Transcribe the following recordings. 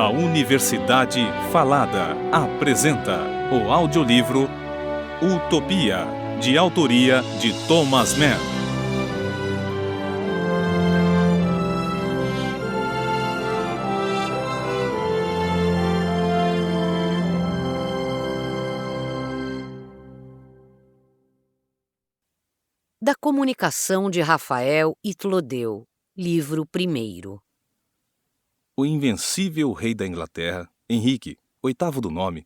A Universidade Falada apresenta o audiolivro Utopia, de autoria de Thomas Mann. Da comunicação de Rafael e Clodeu, livro 1º. O invencível rei da Inglaterra, Henrique, oitavo do nome,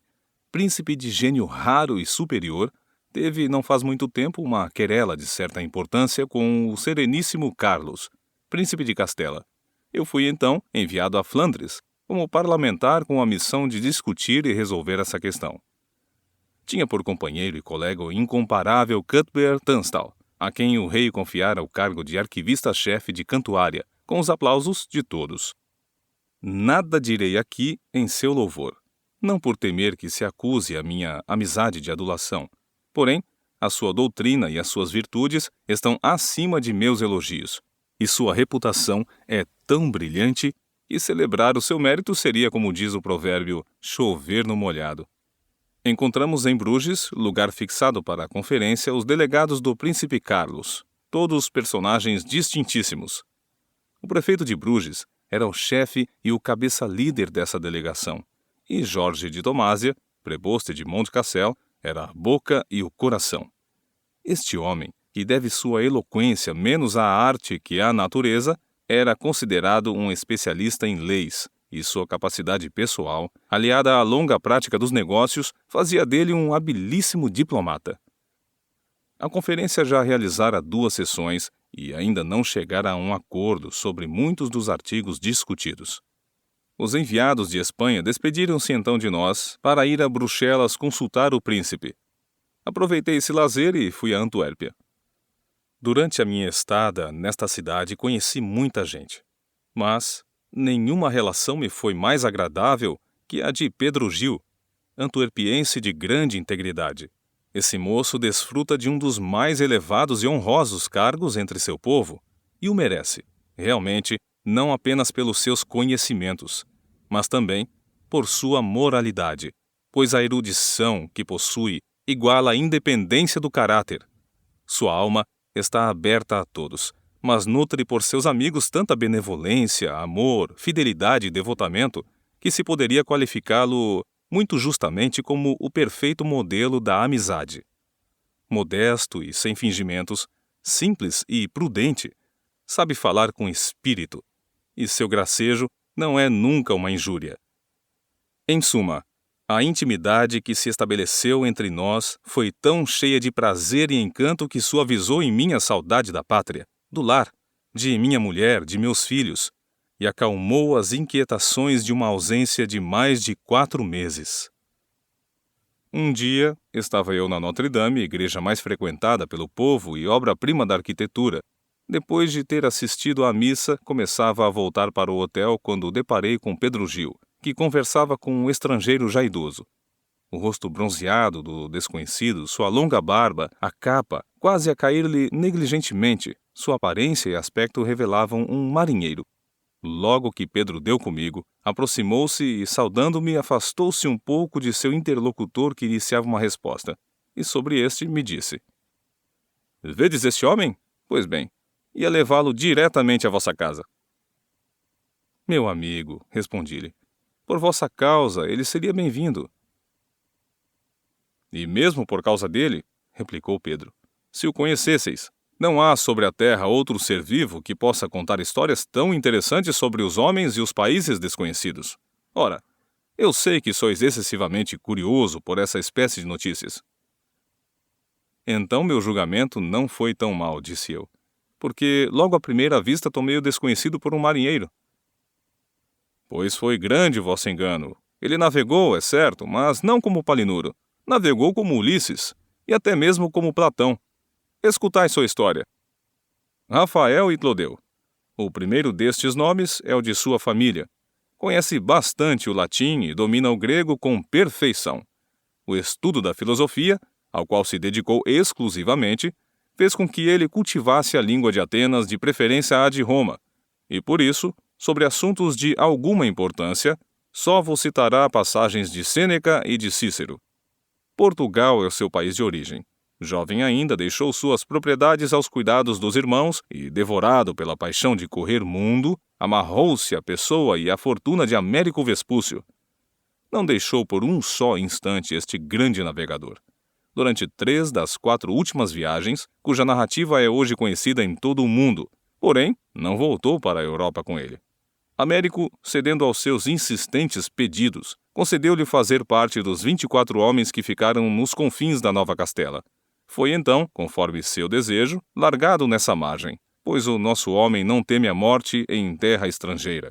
príncipe de gênio raro e superior, teve não faz muito tempo uma querela de certa importância com o sereníssimo Carlos, príncipe de Castela. Eu fui então enviado a Flandres como parlamentar com a missão de discutir e resolver essa questão. Tinha por companheiro e colega o incomparável Cuthbert Tunstall, a quem o rei confiara o cargo de arquivista-chefe de Cantuária, com os aplausos de todos. Nada direi aqui em seu louvor, não por temer que se acuse a minha amizade de adulação. Porém, a sua doutrina e as suas virtudes estão acima de meus elogios, e sua reputação é tão brilhante que celebrar o seu mérito seria, como diz o provérbio, chover no molhado. Encontramos em Bruges, lugar fixado para a conferência, os delegados do príncipe Carlos, todos personagens distintíssimos. O prefeito de Bruges era o chefe e o cabeça-líder dessa delegação, e Jorge de Domásia, preboste de Montcassel, era a boca e o coração. Este homem, que deve sua eloquência menos à arte que à natureza, era considerado um especialista em leis, e sua capacidade pessoal, aliada à longa prática dos negócios, fazia dele um habilíssimo diplomata. A conferência já realizara 2 sessões e ainda não chegara a um acordo sobre muitos dos artigos discutidos. Os enviados de Espanha despediram-se então de nós para ir a Bruxelas consultar o príncipe. Aproveitei esse lazer e fui a Antuérpia. Durante a minha estada nesta cidade conheci muita gente, mas nenhuma relação me foi mais agradável que a de Pedro Gil, antuerpiense de grande integridade. Esse moço desfruta de um dos mais elevados e honrosos cargos entre seu povo, e o merece, realmente, não apenas pelos seus conhecimentos, mas também por sua moralidade, pois a erudição que possui iguala a independência do caráter. Sua alma está aberta a todos, mas nutre por seus amigos tanta benevolência, amor, fidelidade e devotamento que se poderia qualificá-lo muito justamente como o perfeito modelo da amizade. Modesto e sem fingimentos, simples e prudente, sabe falar com espírito, e seu gracejo não é nunca uma injúria. Em suma, a intimidade que se estabeleceu entre nós foi tão cheia de prazer e encanto que suavizou em mim a saudade da pátria, do lar, de minha mulher, de meus filhos, e acalmou as inquietações de uma ausência de mais de 4 meses. Um dia, estava eu na Notre-Dame, igreja mais frequentada pelo povo e obra-prima da arquitetura. Depois de ter assistido à missa, começava a voltar para o hotel quando deparei com Pedro Gil, que conversava com um estrangeiro já idoso. O rosto bronzeado do desconhecido, sua longa barba, a capa, quase a cair-lhe negligentemente, sua aparência e aspecto revelavam um marinheiro. Logo que Pedro deu comigo, aproximou-se e, saudando-me, afastou-se um pouco de seu interlocutor que iniciava uma resposta, e sobre este me disse: "Vedes este homem? Pois bem, ia levá-lo diretamente à vossa casa." "Meu amigo," respondi-lhe, "por vossa causa ele seria bem-vindo." "E mesmo por causa dele," replicou Pedro, "se o conhecesseis, não há sobre a terra outro ser vivo que possa contar histórias tão interessantes sobre os homens e os países desconhecidos. Ora, eu sei que sois excessivamente curioso por essa espécie de notícias." "Então meu julgamento não foi tão mau," disse eu, "porque logo à primeira vista tomei o desconhecido por um marinheiro." "Pois foi grande o vosso engano. Ele navegou, é certo, mas não como Palinuro. Navegou como Ulisses, e até mesmo como Platão. Escutai sua história. Rafael e Clodeu. O primeiro destes nomes é o de sua família. Conhece bastante o latim e domina o grego com perfeição. O estudo da filosofia, ao qual se dedicou exclusivamente, fez com que ele cultivasse a língua de Atenas, de preferência à de Roma, e por isso, sobre assuntos de alguma importância, Só vos citará passagens de Sêneca e de Cícero. Portugal é o seu país de origem. Jovem ainda, deixou suas propriedades aos cuidados dos irmãos e, devorado pela paixão de correr mundo, amarrou-se à pessoa e à fortuna de Américo Vespúcio. Não deixou por um só instante este grande navegador. Durante 3 das 4 últimas viagens, cuja narrativa é hoje conhecida em todo o mundo, porém, não voltou para a Europa com ele. Américo, cedendo aos seus insistentes pedidos, concedeu-lhe fazer parte dos 24 homens que ficaram nos confins da Nova Castela. Foi então, conforme seu desejo, largado nessa margem, pois o nosso homem não teme a morte em terra estrangeira.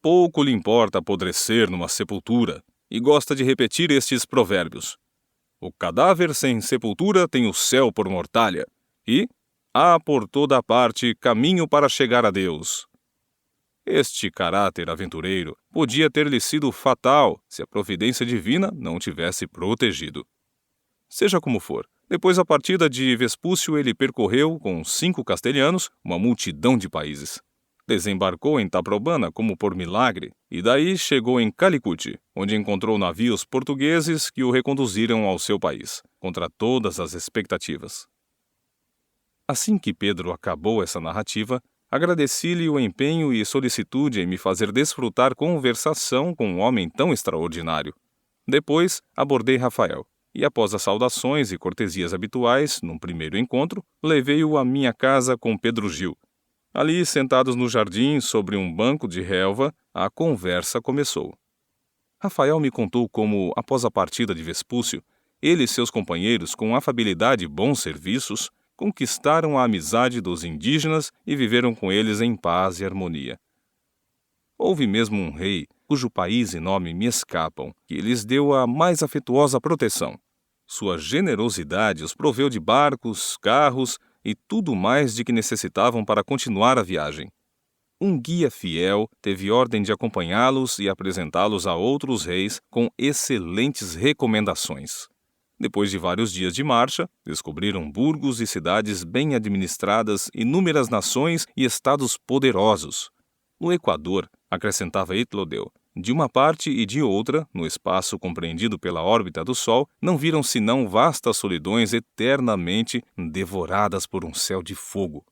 Pouco lhe importa apodrecer numa sepultura, e gosta de repetir estes provérbios. O cadáver sem sepultura tem o céu por mortalha, e há por toda a parte caminho para chegar a Deus. Este caráter aventureiro podia ter-lhe sido fatal se a providência divina não o tivesse protegido. Seja como for, depois da partida de Vespúcio ele percorreu, com 5 castelhanos, uma multidão de países. Desembarcou em Taprobana como por milagre, e daí chegou em Calicut, onde encontrou navios portugueses que o reconduziram ao seu país, contra todas as expectativas. Assim que Pedro acabou essa narrativa, agradeci-lhe o empenho e solicitude em me fazer desfrutar conversação com um homem tão extraordinário. Depois, abordei Rafael, e após as saudações e cortesias habituais, num primeiro encontro, levei-o à minha casa com Pedro Gil. Ali, sentados no jardim, sobre um banco de relva, a conversa começou. Rafael me contou como, após a partida de Vespúcio, ele e seus companheiros, com afabilidade e bons serviços, conquistaram a amizade dos indígenas e viveram com eles em paz e harmonia. Houve mesmo um rei, cujo país e nome me escapam, que lhes deu a mais afetuosa proteção. Sua generosidade os proveu de barcos, carros e tudo mais de que necessitavam para continuar a viagem. Um guia fiel teve ordem de acompanhá-los e apresentá-los a outros reis com excelentes recomendações. Depois de vários dias de marcha, descobriram burgos e cidades bem administradas, inúmeras nações e estados poderosos. No Equador, acrescentava Itlodeu, de uma parte e de outra, no espaço compreendido pela órbita do Sol, não viram senão vastas solidões eternamente devoradas por um céu de fogo.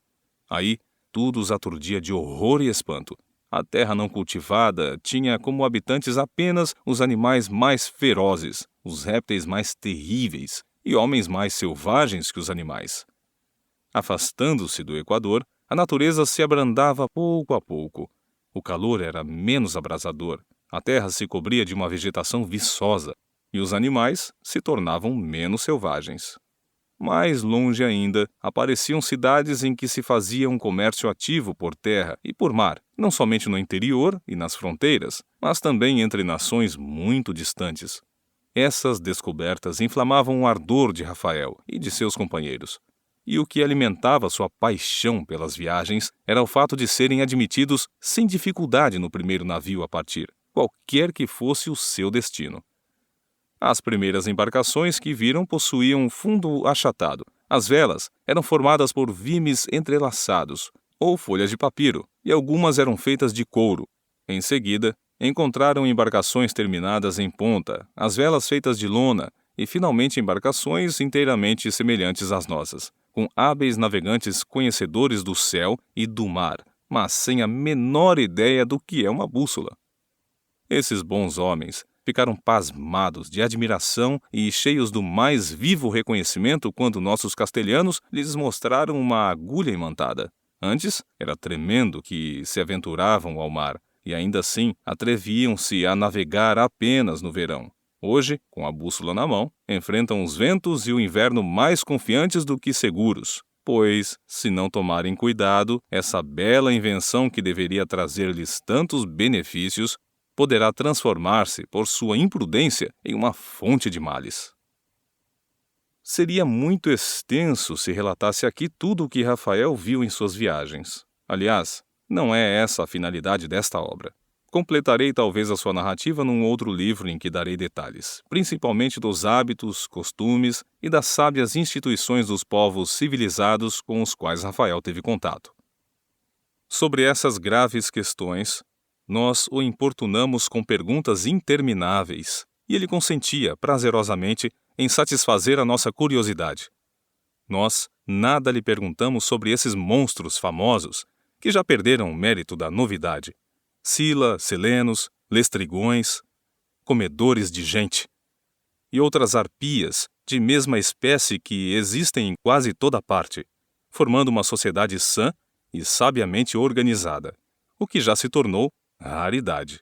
Aí, tudo os aturdia de horror e espanto. A terra não cultivada tinha como habitantes apenas os animais mais ferozes, os répteis mais terríveis e homens mais selvagens que os animais. Afastando-se do Equador, a natureza se abrandava pouco a pouco. O calor era menos abrasador, a terra se cobria de uma vegetação viçosa e os animais se tornavam menos selvagens. Mais longe ainda, apareciam cidades em que se fazia um comércio ativo por terra e por mar, não somente no interior e nas fronteiras, mas também entre nações muito distantes. Essas descobertas inflamavam o ardor de Rafael e de seus companheiros. E o que alimentava sua paixão pelas viagens era o fato de serem admitidos sem dificuldade no primeiro navio a partir, qualquer que fosse o seu destino. As primeiras embarcações que viram possuíam um fundo achatado. As velas eram formadas por vimes entrelaçados, ou folhas de papiro, e algumas eram feitas de couro. Em seguida, encontraram embarcações terminadas em ponta, as velas feitas de lona, e finalmente embarcações inteiramente semelhantes às nossas, com hábeis navegantes conhecedores do céu e do mar, mas sem a menor ideia do que é uma bússola. Esses bons homens ficaram pasmados de admiração e cheios do mais vivo reconhecimento quando nossos castelhanos lhes mostraram uma agulha imantada. Antes, era tremendo que se aventuravam ao mar, e ainda assim atreviam-se a navegar apenas no verão. Hoje, com a bússola na mão, enfrentam os ventos e o inverno mais confiantes do que seguros, pois, se não tomarem cuidado, essa bela invenção que deveria trazer-lhes tantos benefícios poderá transformar-se, por sua imprudência, em uma fonte de males. Seria muito extenso se relatasse aqui tudo o que Rafael viu em suas viagens. Aliás, não é essa a finalidade desta obra. Completarei talvez a sua narrativa num outro livro em que darei detalhes, principalmente dos hábitos, costumes e das sábias instituições dos povos civilizados com os quais Rafael teve contato. Sobre essas graves questões, Nós o importunamos com perguntas intermináveis, e ele consentia prazerosamente em satisfazer a nossa curiosidade. Nós nada lhe perguntamos sobre esses monstros famosos, que já perderam o mérito da novidade. Sila, selenos, lestrigões, comedores de gente, e outras arpias de mesma espécie que existem em quase toda parte, formando uma sociedade sã e sabiamente organizada, o que já se tornou raridade.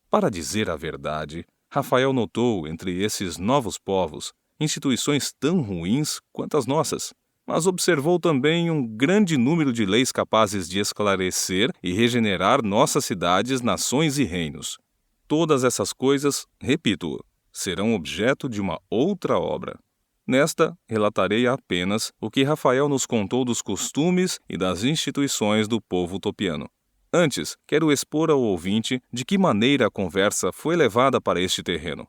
Para dizer a verdade, Rafael notou entre esses novos povos instituições tão ruins quanto as nossas, mas observou também um grande número de leis capazes de esclarecer e regenerar nossas cidades, nações e reinos. Todas essas coisas, repito, serão objeto de uma outra obra. Nesta, relatarei apenas o que Rafael nos contou dos costumes e das instituições do povo utopiano. Antes, quero expor ao ouvinte de que maneira a conversa foi levada para este terreno.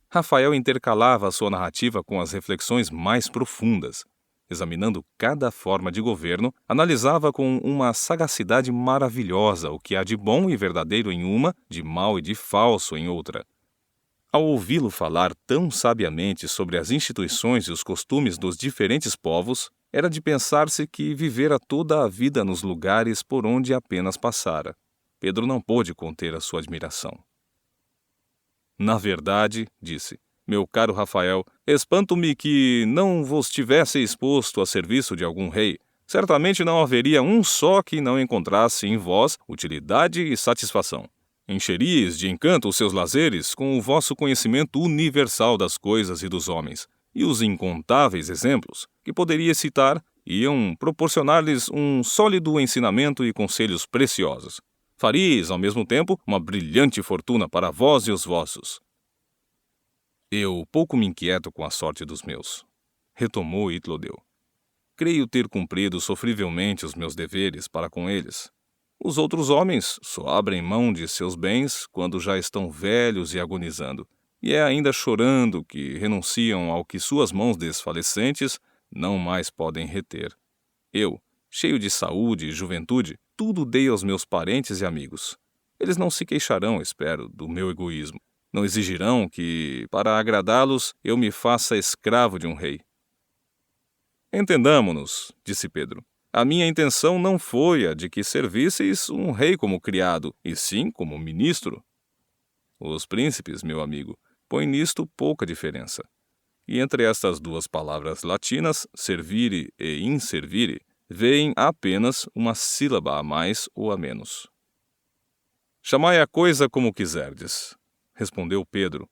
Rafael intercalava sua narrativa com as reflexões mais profundas. Examinando cada forma de governo, analisava com uma sagacidade maravilhosa o que há de bom e verdadeiro em uma, de mal e de falso em outra. Ao ouvi-lo falar tão sabiamente sobre as instituições e os costumes dos diferentes povos, era de pensar-se que vivera toda a vida nos lugares por onde apenas passara. Pedro não pôde conter a sua admiração. Na verdade, disse, meu caro Rafael, espanto-me que não vos tivesse exposto a serviço de algum rei. Certamente não haveria um só que não encontrasse em vós utilidade e satisfação. Encheríeis de encanto os seus lazeres com o vosso conhecimento universal das coisas e dos homens, e os incontáveis exemplos que poderia citar iam proporcionar-lhes um sólido ensinamento e conselhos preciosos. Faríeis, ao mesmo tempo, uma brilhante fortuna para vós e os vossos. Eu pouco me inquieto com a sorte dos meus, retomou Itlodeu. Creio ter cumprido sofrivelmente os meus deveres para com eles. Os outros homens só abrem mão de seus bens quando já estão velhos e agonizando, e é ainda chorando que renunciam ao que suas mãos desfalecentes não mais podem reter. Eu, cheio de saúde e juventude, tudo dei aos meus parentes e amigos. Eles não se queixarão, espero, do meu egoísmo. Não exigirão que, para agradá-los, eu me faça escravo de um rei. Entendamo-nos, disse Pedro. A minha intenção não foi a de que servisseis um rei como criado, e sim como ministro. Os príncipes, meu amigo, põem nisto pouca diferença. E entre estas duas palavras latinas, servire e inservire, veem apenas uma sílaba a mais ou a menos. Chamai a coisa como quiserdes, respondeu Pedro.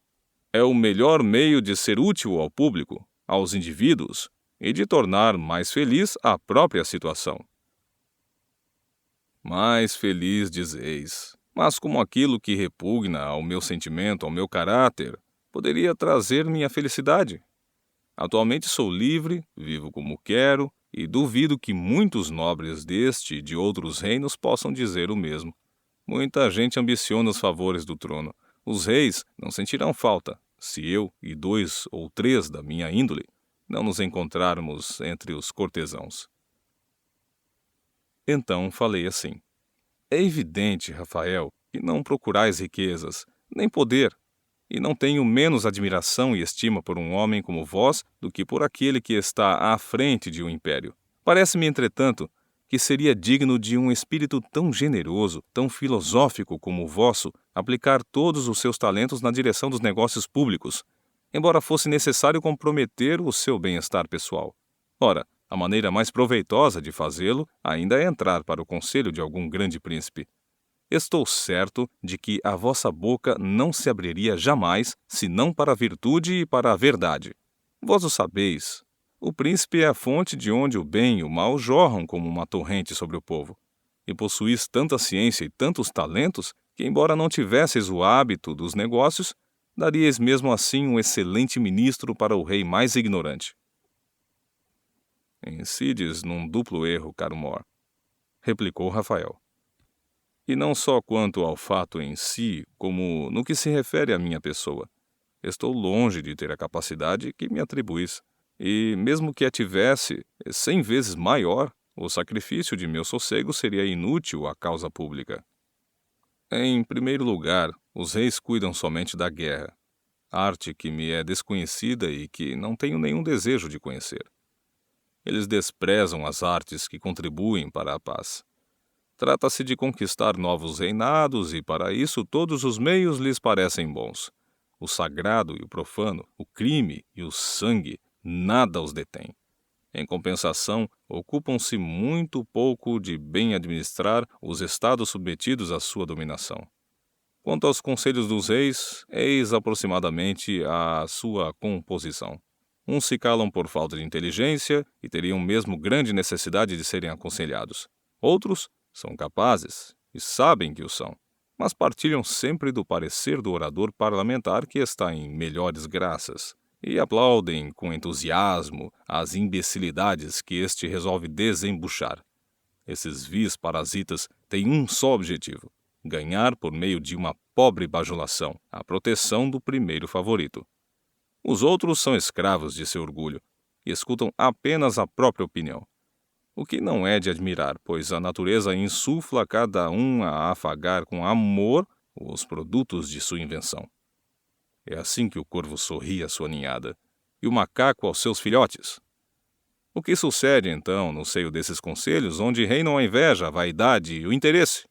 É o melhor meio de ser útil ao público, aos indivíduos, e de tornar mais feliz a própria situação. Mais feliz, dizeis, mas como aquilo que repugna ao meu sentimento, ao meu caráter, poderia trazer minha felicidade. Atualmente sou livre, vivo como quero, e duvido que muitos nobres deste e de outros reinos possam dizer o mesmo. Muita gente ambiciona os favores do trono. Os reis não sentirão falta, se eu e 2 ou 3 da minha índole não nos encontrarmos entre os cortesãos. Então falei assim. É evidente, Rafael, que não procurais riquezas, nem poder, e não tenho menos admiração e estima por um homem como vós do que por aquele que está à frente de um império. Parece-me, entretanto, que seria digno de um espírito tão generoso, tão filosófico como o vosso, aplicar todos os seus talentos na direção dos negócios públicos, embora fosse necessário comprometer o seu bem-estar pessoal. Ora, a maneira mais proveitosa de fazê-lo ainda é entrar para o conselho de algum grande príncipe. Estou certo de que a vossa boca não se abriria jamais, senão para a virtude e para a verdade. Vós o sabeis. O príncipe é a fonte de onde o bem e o mal jorram como uma torrente sobre o povo. E possuís tanta ciência e tantos talentos que, embora não tivesseis o hábito dos negócios, daríeis mesmo assim um excelente ministro para o rei mais ignorante. Incides num duplo erro, caro Mor, replicou Rafael. E não só quanto ao fato em si, como no que se refere à minha pessoa. Estou longe de ter a capacidade que me atribuís, e mesmo que a tivesse 100 vezes maior, o sacrifício de meu sossego seria inútil à causa pública. Em primeiro lugar, os reis cuidam somente da guerra, arte que me é desconhecida e que não tenho nenhum desejo de conhecer. Eles desprezam as artes que contribuem para a paz. Trata-se de conquistar novos reinados e, para isso, todos os meios lhes parecem bons. O sagrado e o profano, o crime e o sangue, nada os detém. Em compensação, ocupam-se muito pouco de bem administrar os estados submetidos à sua dominação. Quanto aos conselhos dos reis, eis aproximadamente a sua composição. Uns se calam por falta de inteligência e teriam mesmo grande necessidade de serem aconselhados. Outros são capazes e sabem que o são, mas partilham sempre do parecer do orador parlamentar que está em melhores graças e aplaudem com entusiasmo as imbecilidades que este resolve desembuchar. Esses vis parasitas têm um só objetivo: ganhar por meio de uma pobre bajulação a proteção do primeiro favorito. Os outros são escravos de seu orgulho e escutam apenas a própria opinião. O que não é de admirar, pois a natureza insufla a cada um a afagar com amor os produtos de sua invenção. É assim que o corvo sorri à sua ninhada e o macaco aos seus filhotes. O que sucede, então, no seio desses conselhos, onde reinam a inveja, a vaidade e o interesse?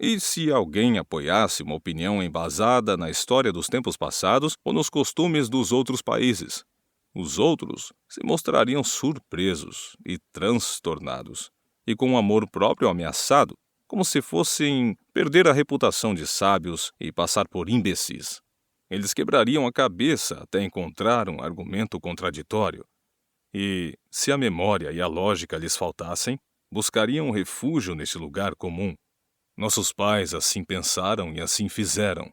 E se alguém apoiasse uma opinião embasada na história dos tempos passados ou nos costumes dos outros países? Os outros se mostrariam surpresos e transtornados, e com o amor próprio ameaçado, como se fossem perder a reputação de sábios e passar por imbecis. Eles quebrariam a cabeça até encontrar um argumento contraditório. E, se a memória e a lógica lhes faltassem, buscariam refúgio neste lugar comum. Nossos pais assim pensaram e assim fizeram.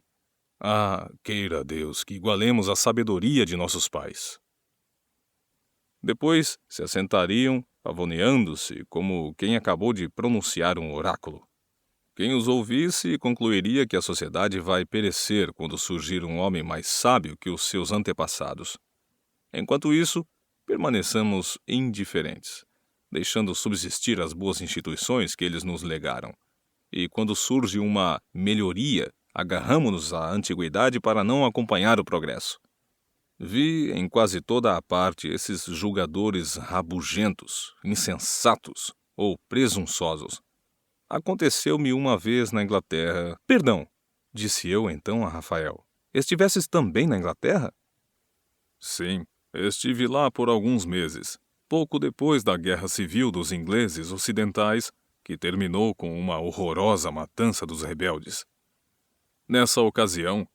Ah, queira Deus que igualemos a sabedoria de nossos pais. Depois se assentariam, pavoneando-se como quem acabou de pronunciar um oráculo. Quem os ouvisse concluiria que a sociedade vai perecer quando surgir um homem mais sábio que os seus antepassados. Enquanto isso, permaneçamos indiferentes, deixando subsistir as boas instituições que eles nos legaram. E quando surge uma melhoria, agarramo-nos à antiguidade para não acompanhar o progresso. Vi em quase toda a parte esses julgadores rabugentos, insensatos ou presunçosos. Aconteceu-me uma vez na Inglaterra. Perdão, disse eu então a Rafael. Estivesses também na Inglaterra? Sim, estive lá por alguns meses, pouco depois da Guerra Civil dos ingleses ocidentais, que terminou com uma horrorosa matança dos rebeldes. Nessa ocasião,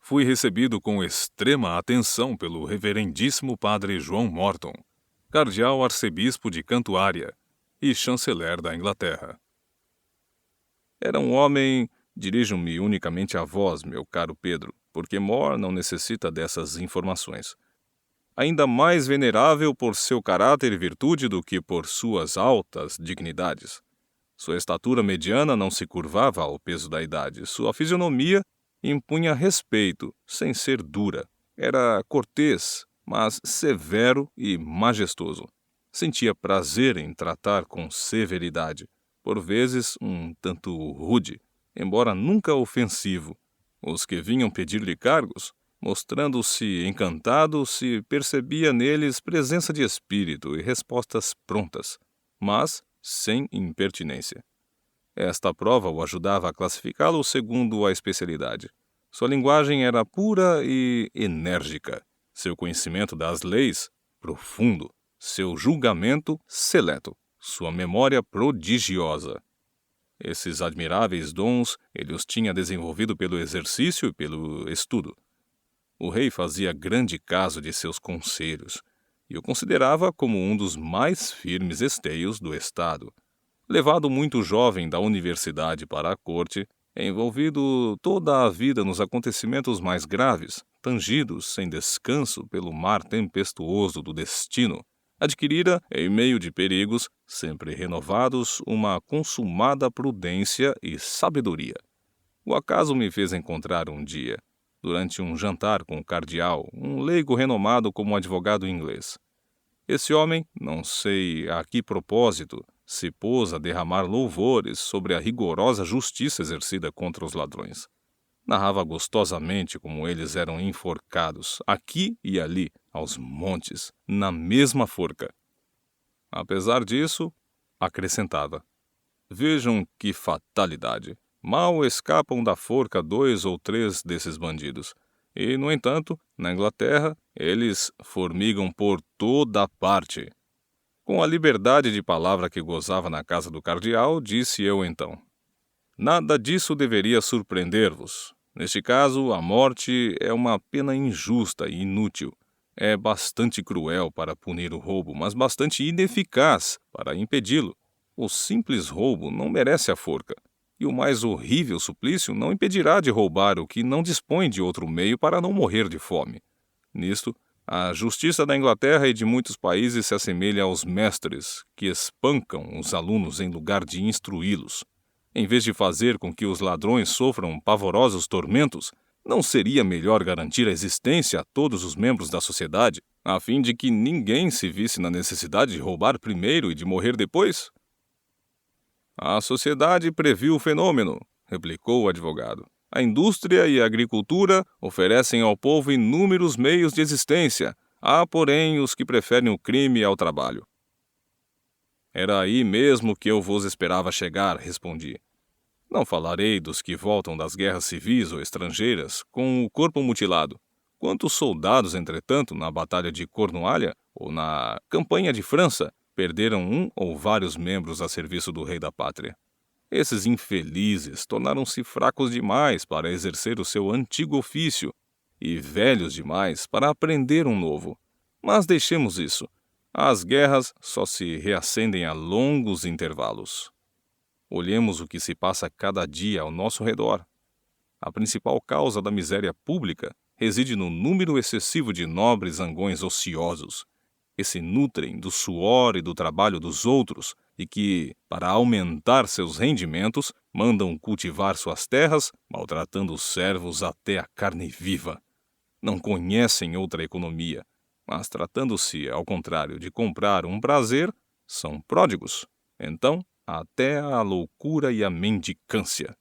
fui recebido com extrema atenção pelo reverendíssimo padre João Morton, cardeal arcebispo de Cantuária e chanceler da Inglaterra. Era um homem, dirijo-me unicamente a vós, meu caro Pedro, porque More não necessita dessas informações. Ainda mais venerável por seu caráter e virtude do que por suas altas dignidades. Sua estatura mediana não se curvava ao peso da idade. Sua fisionomia impunha respeito, sem ser dura. Era cortês, mas severo e majestoso. Sentia prazer em tratar com severidade, por vezes um tanto rude, embora nunca ofensivo. Os que vinham pedir-lhe cargos, mostrando-se encantados, se percebia neles presença de espírito e respostas prontas, mas sem impertinência. Esta prova o ajudava a classificá-lo segundo a especialidade. Sua linguagem era pura e enérgica, seu conhecimento das leis, profundo, seu julgamento, seleto, sua memória prodigiosa. Esses admiráveis dons ele os tinha desenvolvido pelo exercício e pelo estudo. O rei fazia grande caso de seus conselhos e o considerava como um dos mais firmes esteios do Estado. Levado muito jovem da universidade para a corte, envolvido toda a vida nos acontecimentos mais graves, tangidos sem descanso pelo mar tempestuoso do destino, adquirira, em meio de perigos sempre renovados, uma consumada prudência e sabedoria. O acaso me fez encontrar um dia, durante um jantar com o cardeal, um leigo renomado como advogado inglês. Esse homem, não sei a que propósito, se pôs a derramar louvores sobre a rigorosa justiça exercida contra os ladrões. Narrava gostosamente como eles eram enforcados, aqui e ali, aos montes, na mesma forca. Apesar disso, acrescentava: vejam que fatalidade! Mal escapam da forca 2 ou 3 desses bandidos. E, no entanto, na Inglaterra, eles formigam por toda a parte. Com a liberdade de palavra que gozava na casa do cardeal, disse eu então: nada disso deveria surpreender-vos. Neste caso, a morte é uma pena injusta e inútil. É bastante cruel para punir o roubo, mas bastante ineficaz para impedi-lo. O simples roubo não merece a forca, e o mais horrível suplício não impedirá de roubar o que não dispõe de outro meio para não morrer de fome. Nisto, a justiça da Inglaterra e de muitos países se assemelha aos mestres que espancam os alunos em lugar de instruí-los. Em vez de fazer com que os ladrões sofram pavorosos tormentos, não seria melhor garantir a existência a todos os membros da sociedade, a fim de que ninguém se visse na necessidade de roubar primeiro e de morrer depois? A sociedade previu o fenômeno, replicou o advogado. A indústria e a agricultura oferecem ao povo inúmeros meios de existência. Há, porém, os que preferem o crime ao trabalho. Era aí mesmo que eu vos esperava chegar, respondi. Não falarei dos que voltam das guerras civis ou estrangeiras com o corpo mutilado. Quantos soldados, entretanto, na Batalha de Cornualha ou na Campanha de França, perderam um ou vários membros a serviço do rei da pátria? Esses infelizes tornaram-se fracos demais para exercer o seu antigo ofício e velhos demais para aprender um novo. Mas deixemos isso. As guerras só se reacendem a longos intervalos. Olhemos o que se passa cada dia ao nosso redor. A principal causa da miséria pública reside no número excessivo de nobres zangões ociosos, que se nutrem do suor e do trabalho dos outros e que, para aumentar seus rendimentos, mandam cultivar suas terras, maltratando os servos até a carne viva. Não conhecem outra economia, mas tratando-se, ao contrário, de comprar um prazer, são pródigos. Então, até a loucura e a mendicância.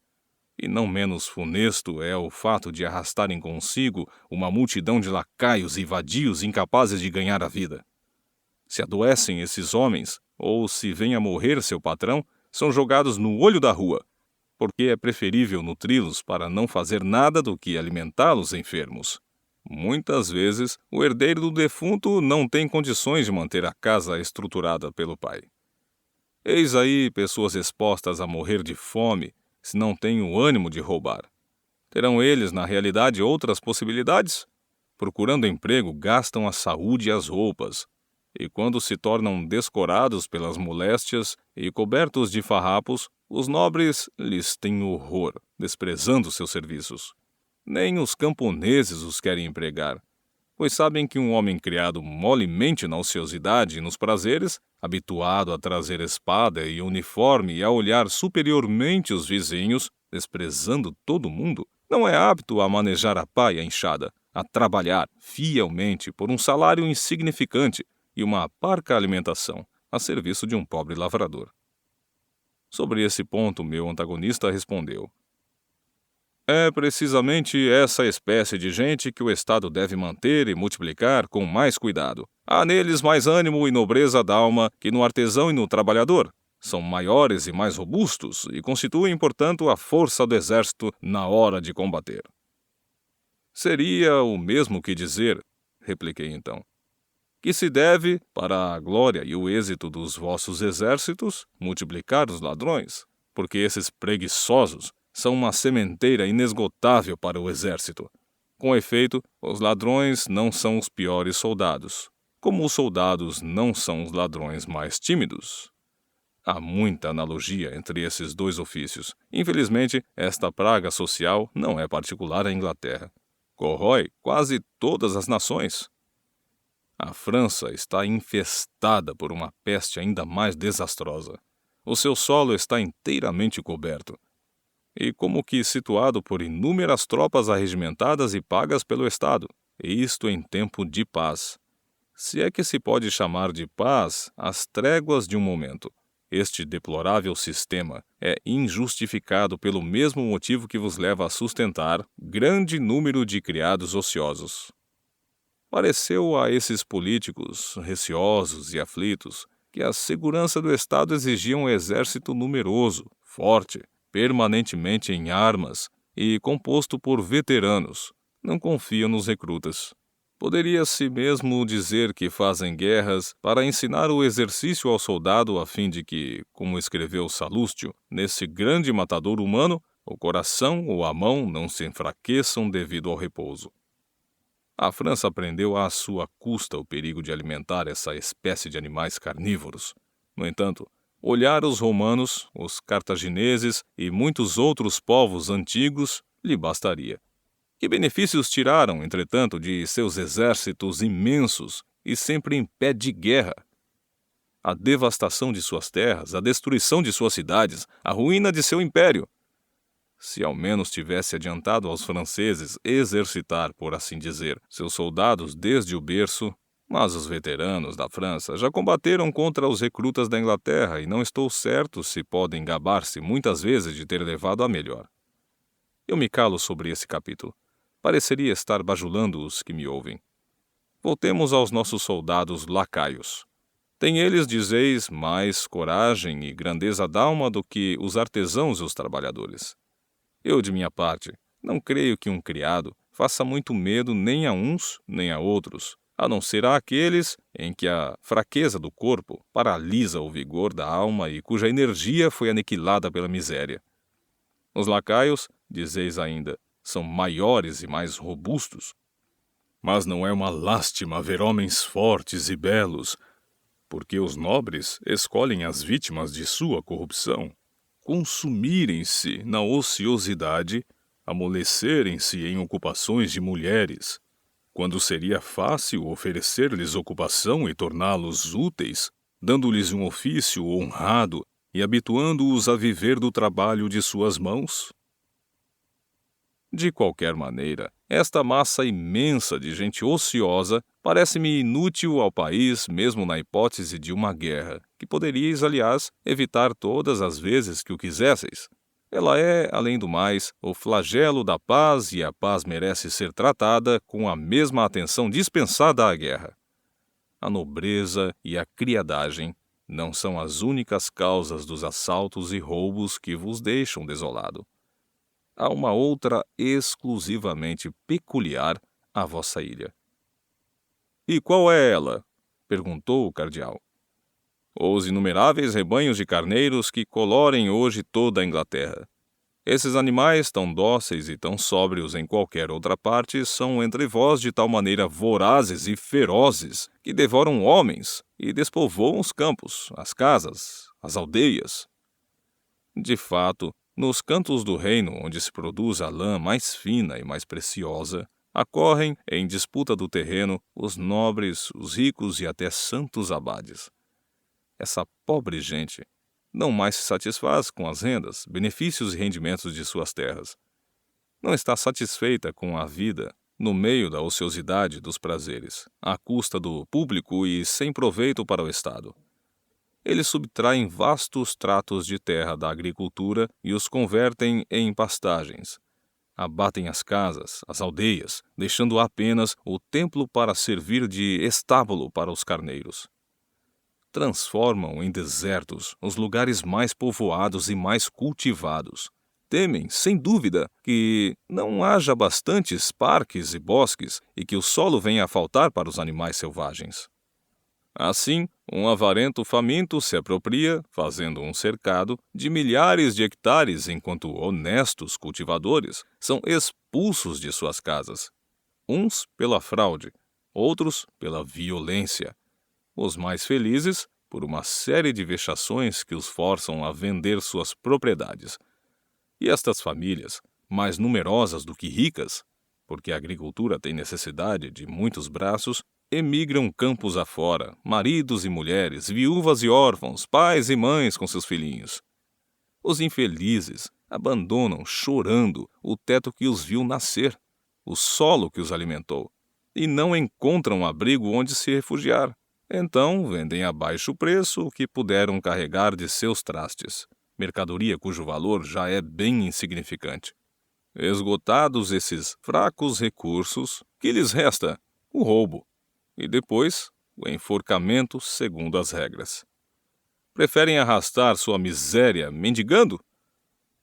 E não menos funesto é o fato de arrastarem consigo uma multidão de lacaios e vadios incapazes de ganhar a vida. Se adoecem esses homens, ou se vem a morrer seu patrão, são jogados no olho da rua, porque é preferível nutri-los para não fazer nada do que alimentá-los enfermos. Muitas vezes, o herdeiro do defunto não tem condições de manter a casa estruturada pelo pai. Eis aí pessoas expostas a morrer de fome, se não têm o ânimo de roubar. Terão eles, na realidade, outras possibilidades? Procurando emprego, gastam a saúde e as roupas, e quando se tornam descorados pelas moléstias e cobertos de farrapos, os nobres lhes têm horror, desprezando seus serviços. Nem os camponeses os querem empregar, pois sabem que um homem criado molemente na ociosidade e nos prazeres, habituado a trazer espada e uniforme e a olhar superiormente os vizinhos, desprezando todo mundo, não é apto a manejar a pá e a enxada, a trabalhar fielmente por um salário insignificante e uma parca alimentação, a serviço de um pobre lavrador. Sobre esse ponto, meu antagonista respondeu: é precisamente essa espécie de gente que o Estado deve manter e multiplicar com mais cuidado. Há neles mais ânimo e nobreza d'alma que no artesão e no trabalhador. São maiores e mais robustos e constituem, portanto, a força do exército na hora de combater. Seria o mesmo que dizer, repliquei então, que se deve, para a glória e o êxito dos vossos exércitos, multiplicar os ladrões, porque esses preguiçosos são uma sementeira inesgotável para o exército. Com efeito, os ladrões não são os piores soldados, como os soldados não são os ladrões mais tímidos. Há muita analogia entre esses dois ofícios. Infelizmente, esta praga social não é particular à Inglaterra. Corrói quase todas as nações. A França está infestada por uma peste ainda mais desastrosa. O seu solo está inteiramente coberto, e como que situado por inúmeras tropas arregimentadas e pagas pelo Estado, e isto em tempo de paz. Se é que se pode chamar de paz as tréguas de um momento. Este deplorável sistema é injustificado pelo mesmo motivo que vos leva a sustentar grande número de criados ociosos. Pareceu a esses políticos receosos e aflitos que a segurança do Estado exigia um exército numeroso, forte, permanentemente em armas e composto por veteranos. Não confiam nos recrutas. Poderia-se mesmo dizer que fazem guerras para ensinar o exercício ao soldado a fim de que, como escreveu Salustio, nesse grande matador humano, o coração ou a mão não se enfraqueçam devido ao repouso. A França aprendeu à sua custa o perigo de alimentar essa espécie de animais carnívoros. No entanto, olhar os romanos, os cartagineses e muitos outros povos antigos lhe bastaria. Que benefícios tiraram, entretanto, de seus exércitos imensos e sempre em pé de guerra? A devastação de suas terras, a destruição de suas cidades, a ruína de seu império. Se ao menos tivesse adiantado aos franceses exercitar, por assim dizer, seus soldados desde o berço, mas os veteranos da França já combateram contra os recrutas da Inglaterra e não estou certo se podem gabar-se muitas vezes de ter levado a melhor. Eu me calo sobre esse capítulo. Pareceria estar bajulando os que me ouvem. Voltemos aos nossos soldados lacaios. Têm eles, dizeis, mais coragem e grandeza d'alma do que os artesãos e os trabalhadores. Eu, de minha parte, não creio que um criado faça muito medo nem a uns nem a outros, a não ser àqueles em que a fraqueza do corpo paralisa o vigor da alma e cuja energia foi aniquilada pela miséria. Os lacaios, dizeis ainda, são maiores e mais robustos. Mas não é uma lástima ver homens fortes e belos, porque os nobres escolhem as vítimas de sua corrupção, consumirem-se na ociosidade, amolecerem-se em ocupações de mulheres, quando seria fácil oferecer-lhes ocupação e torná-los úteis, dando-lhes um ofício honrado e habituando-os a viver do trabalho de suas mãos? De qualquer maneira, esta massa imensa de gente ociosa parece-me inútil ao país mesmo na hipótese de uma guerra, que poderíeis, aliás, evitar todas as vezes que o quisesseis. Ela é, além do mais, o flagelo da paz e a paz merece ser tratada com a mesma atenção dispensada à guerra. A nobreza e a criadagem não são as únicas causas dos assaltos e roubos que vos deixam desolado. Há uma outra exclusivamente peculiar à vossa ilha. E qual é ela? Perguntou o cardeal. Os inumeráveis rebanhos de carneiros que colorem hoje toda a Inglaterra. Esses animais, tão dóceis e tão sóbrios em qualquer outra parte, são entre vós de tal maneira vorazes e ferozes que devoram homens e despovoam os campos, as casas, as aldeias. De fato, nos cantos do reino onde se produz a lã mais fina e mais preciosa, acorrem, em disputa do terreno, os nobres, os ricos e até santos abades. Essa pobre gente não mais se satisfaz com as rendas, benefícios e rendimentos de suas terras. Não está satisfeita com a vida no meio da ociosidade dos prazeres, à custa do público e sem proveito para o Estado. Eles subtraem vastos tratos de terra da agricultura e os convertem em pastagens. Abatem as casas, as aldeias, deixando apenas o templo para servir de estábulo para os carneiros. Transformam em desertos os lugares mais povoados e mais cultivados. Temem, sem dúvida, que não haja bastantes parques e bosques e que o solo venha a faltar para os animais selvagens. Assim, um avarento faminto se apropria, fazendo um cercado, de milhares de hectares, enquanto honestos cultivadores são expulsos de suas casas. Uns pela fraude, outros pela violência. Os mais felizes, por uma série de vexações que os forçam a vender suas propriedades. E estas famílias, mais numerosas do que ricas, porque a agricultura tem necessidade de muitos braços, emigram campos afora, maridos e mulheres, viúvas e órfãos, pais e mães com seus filhinhos. Os infelizes abandonam, chorando, o teto que os viu nascer, o solo que os alimentou, e não encontram abrigo onde se refugiar. Então vendem a baixo preço o que puderam carregar de seus trastes, mercadoria cujo valor já é bem insignificante. Esgotados esses fracos recursos, que lhes resta? O roubo. E depois, o enforcamento segundo as regras. Preferem arrastar sua miséria mendigando?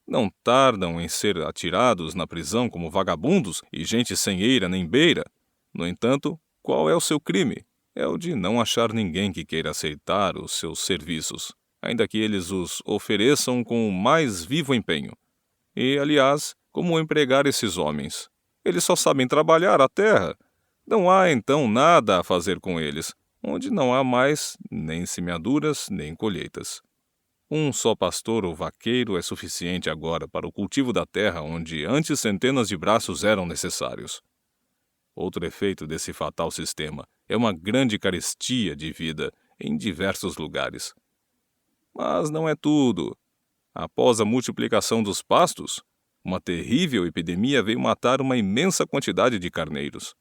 Não tardam em ser atirados na prisão como vagabundos e gente sem eira nem beira. No entanto, qual é o seu crime? É o de não achar ninguém que queira aceitar os seus serviços, ainda que eles os ofereçam com o mais vivo empenho. E, aliás, como empregar esses homens? Eles só sabem trabalhar a terra. Não há, então, nada a fazer com eles, onde não há mais nem semeaduras nem colheitas. Um só pastor ou vaqueiro é suficiente agora para o cultivo da terra onde antes centenas de braços eram necessários. Outro efeito desse fatal sistema é uma grande carestia de vida em diversos lugares. Mas não é tudo. Após a multiplicação dos pastos, uma terrível epidemia veio matar uma imensa quantidade de carneiros.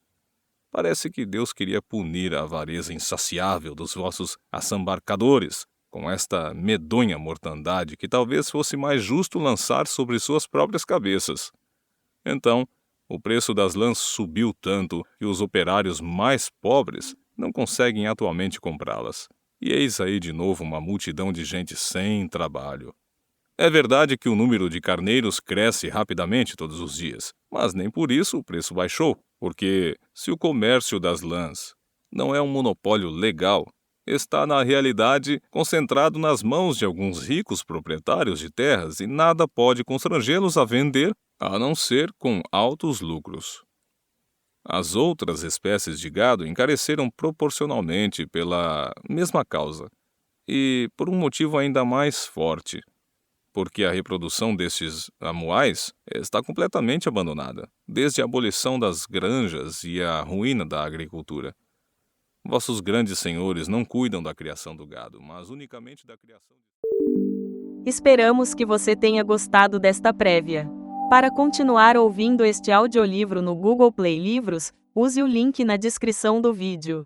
Parece que Deus queria punir a avareza insaciável dos vossos assambarcadores com esta medonha mortandade que talvez fosse mais justo lançar sobre suas próprias cabeças. Então, o preço das lãs subiu tanto que os operários mais pobres não conseguem atualmente comprá-las. E eis aí de novo uma multidão de gente sem trabalho. É verdade que o número de carneiros cresce rapidamente todos os dias, mas nem por isso o preço baixou, porque se o comércio das lãs não é um monopólio legal, está na realidade concentrado nas mãos de alguns ricos proprietários de terras e nada pode constrangê-los a vender, a não ser com altos lucros. As outras espécies de gado encareceram proporcionalmente pela mesma causa, e por um motivo ainda mais forte, porque a reprodução destes amuais está completamente abandonada, desde a abolição das granjas e a ruína da agricultura. Vossos grandes senhores não cuidam da criação do gado, mas unicamente da criação de... Esperamos que você tenha gostado desta prévia. Para continuar ouvindo este audiolivro no Google Play Livros, use o link na descrição do vídeo.